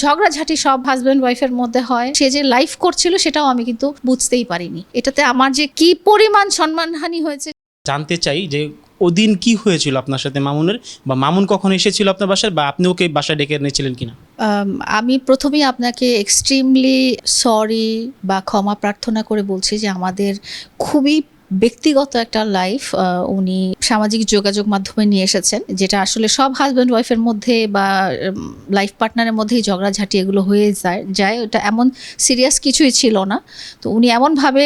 ঝগড়াঝাটি সব হাজব্যান্ড ওয়াইফের মধ্যে হয়। সে যে লাইফ করছিল সেটাও আমি কিন্তু বুঝতেই পারিনি। এটাতে আমার যে কি পরিমাণ সম্মানহানি হয়েছে। জানতে চাই যে ওদিন কি হয়েছিল আপনার সাথে মামুনের, বা মামুন কখন এসেছিল আপনার বাসায়, বা আপনি ওকে বাসায় ডেকে এনেছিলেন কিনা? আমি প্রথমেই আপনাকে এক্সট্রিমলি সরি বা ক্ষমা প্রার্থনা করে বলছি যে আমাদের খুবই ব্যক্তিগত একটা লাইফ উনি সামাজিক যোগাযোগ মাধ্যমে নিয়ে এসেছেন, যেটা আসলে সব হাজব্যান্ড ওয়াইফের মধ্যে বা লাইফ পার্টনারের মধ্যেই ঝগড়াঝাটি এগুলো হয়ে যায়। ওটা এমন সিরিয়াস কিছুই ছিল না। তো উনি এমনভাবে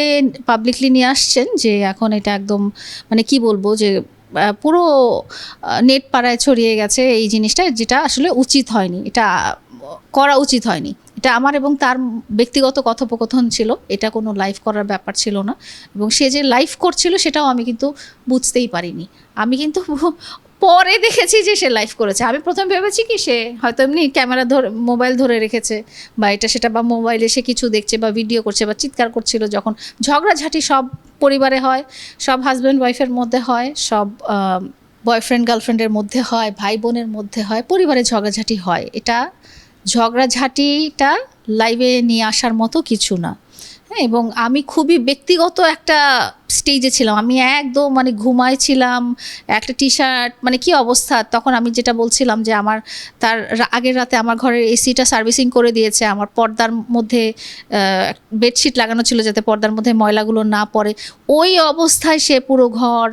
পাবলিকলি নিয়ে আসছেন যে এখন এটা একদম মানে কি বলবো যে পুরো নেট পাড়ায় ছড়িয়ে গেছে এই জিনিসটা, যেটা আসলে উচিত হয়নি, এটা করা উচিত হয়নি। এটা আমার এবং তার ব্যক্তিগত কথোপকথন ছিল, এটা কোনো লাইভ করার ব্যাপার ছিল না। এবং সে যে লাইভ করছিল সেটাও আমি কিন্তু বুঝতেই পারিনি। আমি কিন্তু পরে দেখেছি যে সে লাইভ করেছে। আমি প্রথম ভেবেছি কি সে হয়তো এমনি ক্যামেরা ধরে মোবাইল ধরে রেখেছে বা এটা সেটা, বা মোবাইলে সে কিছু দেখছে বা ভিডিও করছে বা চিৎকার করছিল। যখন ঝগড়াঝাটি সব পরিবারে হয়, সব হাজব্যান্ড ওয়াইফের মধ্যে হয়, সব বয়ফ্রেন্ড গার্লফ্রেন্ডের মধ্যে হয়, ভাই বোনের মধ্যে হয়, পরিবারে ঝগড়াঝাটি হয়। এটা ঝগড়াঝাটিটা লাইভে নিয়ে আসার মতো কিছু না। হ্যাঁ, এবং আমি খুবই ব্যক্তিগত একটা স্টেজে ছিলাম। আমি একদম মানে ঘুমাইছিলাম, একটা টি শার্ট, মানে কি অবস্থা। তখন আমি যেটা বলছিলাম যে আমার তার আগের রাতে আমার ঘরের এসিটা সার্ভিসিং করে দিয়েছে, আমার পর্দার মধ্যে বেডশিট লাগানো ছিল যাতে পর্দার মধ্যে ময়লাগুলো না পড়ে। ওই অবস্থায় সে পুরো ঘর,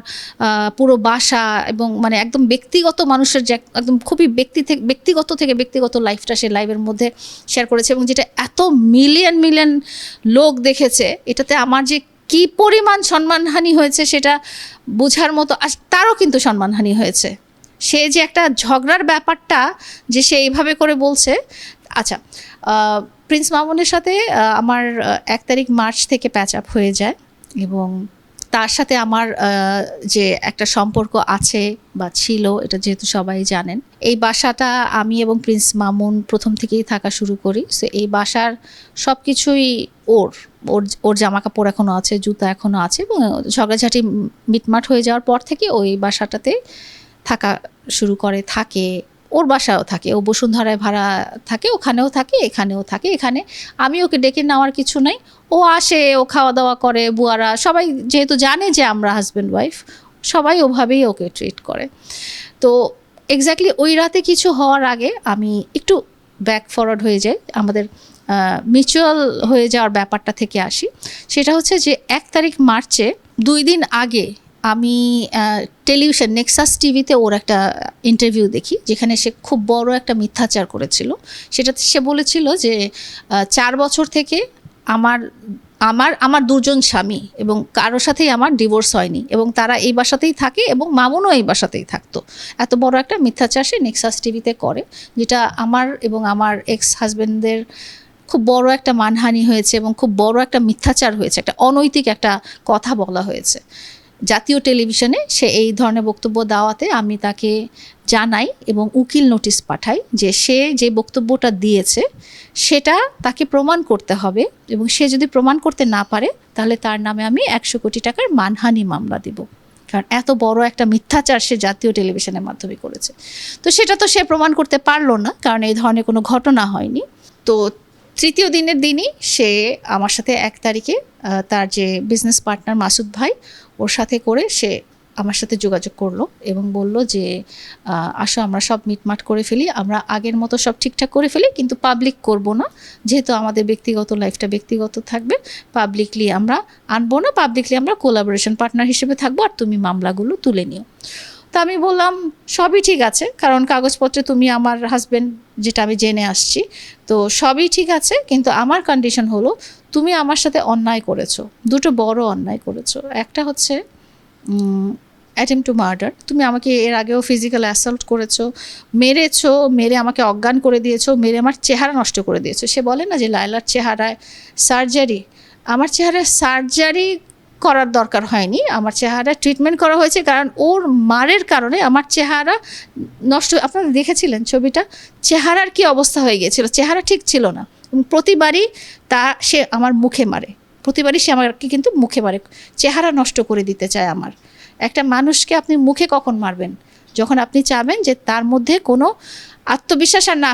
পুরো বাসা এবং মানে একদম ব্যক্তিগত মানুষের যে একদম খুবই ব্যক্তিগত থেকে ব্যক্তিগত লাইফটা সে লাইভের মধ্যে শেয়ার করেছে, এবং যেটা এত মিলিয়ন মিলিয়ন লোক দেখেছে। এটাতে আমার যে কি পরিমাণ সম্মানহানি হয়েছে সেটা বোঝার মতো। তারও কিন্তু সম্মানহানি হয়েছে। সে যে একটা ঝগড়ার ব্যাপারটা যে সে এইভাবে করে বলছে। আচ্ছা, প্রিন্স মামুনের সাথে আমার 1 তারিখ মার্চ থেকে প্যাচ আপ হয়ে যায়, এবং তার সাথে আমার যে একটা সম্পর্ক আছে বা ছিল, এটা যেহেতু সবাই জানেন। এই বাসাটা আমি এবং প্রিন্স মামুন প্রথম থেকেই থাকা শুরু করি। সো এই বাসার সব কিছুই ওর ওর জামা কাপড় এখনও আছে, জুতা এখনও আছে, এবং ঝগড়াঝাটি মিটমাট হয়ে যাওয়ার পর থেকে ওই বাসাটাতে থাকা শুরু করে, থাকে। ওর বাসাও থাকে, ও বসুন্ধরায় ভাড়া থাকে, ওখানেও থাকে, এখানেও থাকে। এখানে আমি ওকে ডেকে নেওয়ার কিছু নাই, ও আসে, ও খাওয়া দাওয়া করে। বুয়ারা সবাই যেহেতু জানে যে আমরা হাজব্যান্ড ওয়াইফ, সবাই ওভাবেই ওকে ট্রিট করে। তো এক্স্যাক্টলি ওই রাতে কিছু হওয়ার আগে আমি একটু ব্যাক ফরওয়ার্ড হয়ে যাই, আমাদের মিউচুয়াল হয়ে যাওয়ার ব্যাপারটা থেকে আসি। সেটা হচ্ছে যে 1 তারিখ মার্চে 2 দিন আগে আমি টেলিভিশন নেক্সাস টিভিতে ওর একটা ইন্টারভিউ দেখি, যেখানে সে খুব বড় একটা মিথ্যাচার করেছিল। সেটাতে সে বলেছিল যে 4 বছর থেকে আমার আমার আমার 2 জন স্বামী এবং কারোর সাথেই আমার ডিভোর্স হয়নি, এবং তারা এই বাসাতেই থাকে এবং মামুনও এই বাসাতেই থাকতো। এত বড় একটা মিথ্যাচার সে নেক্সাস টিভিতে করে, যেটা আমার এবং আমার এক্স হাজব্যান্ডদের খুব বড় একটা মানহানি হয়েছে এবং খুব বড় একটা মিথ্যাচার হয়েছে, একটা অনৈতিক একটা কথা বলা হয়েছে জাতীয় টেলিভিশনে। সে এই ধরনের বক্তব্য দেওয়াতে আমি তাকে জানাই এবং উকিল নোটিশ পাঠাই যে সে যে বক্তব্যটা দিয়েছে সেটা তাকে প্রমাণ করতে হবে, এবং সে যদি প্রমাণ করতে না পারে তাহলে তার নামে আমি 100 কোটি টাকার মানহানি মামলা দিব, কারণ এত বড় একটা মিথ্যাচার সে জাতীয় টেলিভিশনের মাধ্যমে করেছে। তো সেটা তো সে প্রমাণ করতে পারলো না, কারণ এই ধরনের কোনো ঘটনা হয়নি। তো তৃতীয় দিনের দিনই সে আমার সাথে 1 তারিখে তার যে বিজনেস পার্টনার মাসুদ ভাই, ওর সাথে করে সে আমার সাথে যোগাযোগ করলো এবং বলল যে আসো আমরা সব মিটমাট করে ফেলি, আমরা আগের মতো সব ঠিকঠাক করে ফেলি, কিন্তু পাবলিক করব না, যেহেতু আমাদের ব্যক্তিগত লাইফটা ব্যক্তিগত থাকবে, পাবলিকলি আমরা আনবো না, পাবলিকলি আমরা কোলাবোরেশন পার্টনার হিসেবে থাকবো, আর তুমি মামলাগুলো তুলে নিও। তো আমি বললাম সবই ঠিক আছে, কারণ কাগজপত্রে তুমি আমার হাজব্যান্ড, যেটা আমি জেনে আসছি, তো সবই ঠিক আছে, কিন্তু আমার কন্ডিশন হলো তুমি আমার সাথে অন্যায় করেছো, 2টো বড় অন্যায় করেছো। একটা হচ্ছে অ্যাটেম্প্ট টু মার্ডার, তুমি আমাকে এর আগেও ফিজিক্যাল অ্যাসল্ট করেছো, মেরেছো, মেরে আমাকে অজ্ঞান করে দিয়েছো, মেরে আমার চেহারা নষ্ট করে দিয়েছো। সে বলে না যে লায়লার চেহারায় সার্জারি, আমার চেহারায় সার্জারি করার দরকার হয়নি, আমার চেহারা ট্রিটমেন্ট করা হয়েছে, কারণ ওর মারের কারণে আমার চেহারা নষ্ট। আপনারা দেখেছিলেন ছবিটা, চেহারার কি অবস্থা হয়ে গিয়েছিল, চেহারা ঠিক ছিল না। প্রতিবারই সে আমার মুখে মারে, প্রতিবারই সে আমাকে কিন্তু মুখে মারে, চেহারা নষ্ট করে দিতে চায় আমার। একটা মানুষকে আপনি মুখে কখন মারবেন? যখন আপনি চাবেন যে তার মধ্যে কোনো আত্মবিশ্বাস আর না,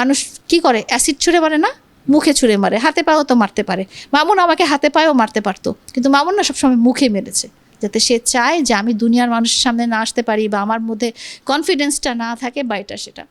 মানুষ কি করে, অ্যাসিড ছুঁড়ে মারে না, মুখে ছুঁড়ে মারে, হাতে পায়েও তো মারতে পারে। মামুন আমাকে হাতে পায়েও মারতে পারতো, কিন্তু মামুন না সবসময় মুখে মেরেছে, যাতে সে চায় যে আমি দুনিয়ার মানুষের সামনে না আসতে পারি বা আমার মধ্যে কনফিডেন্সটা না থাকে বা এটা সেটা।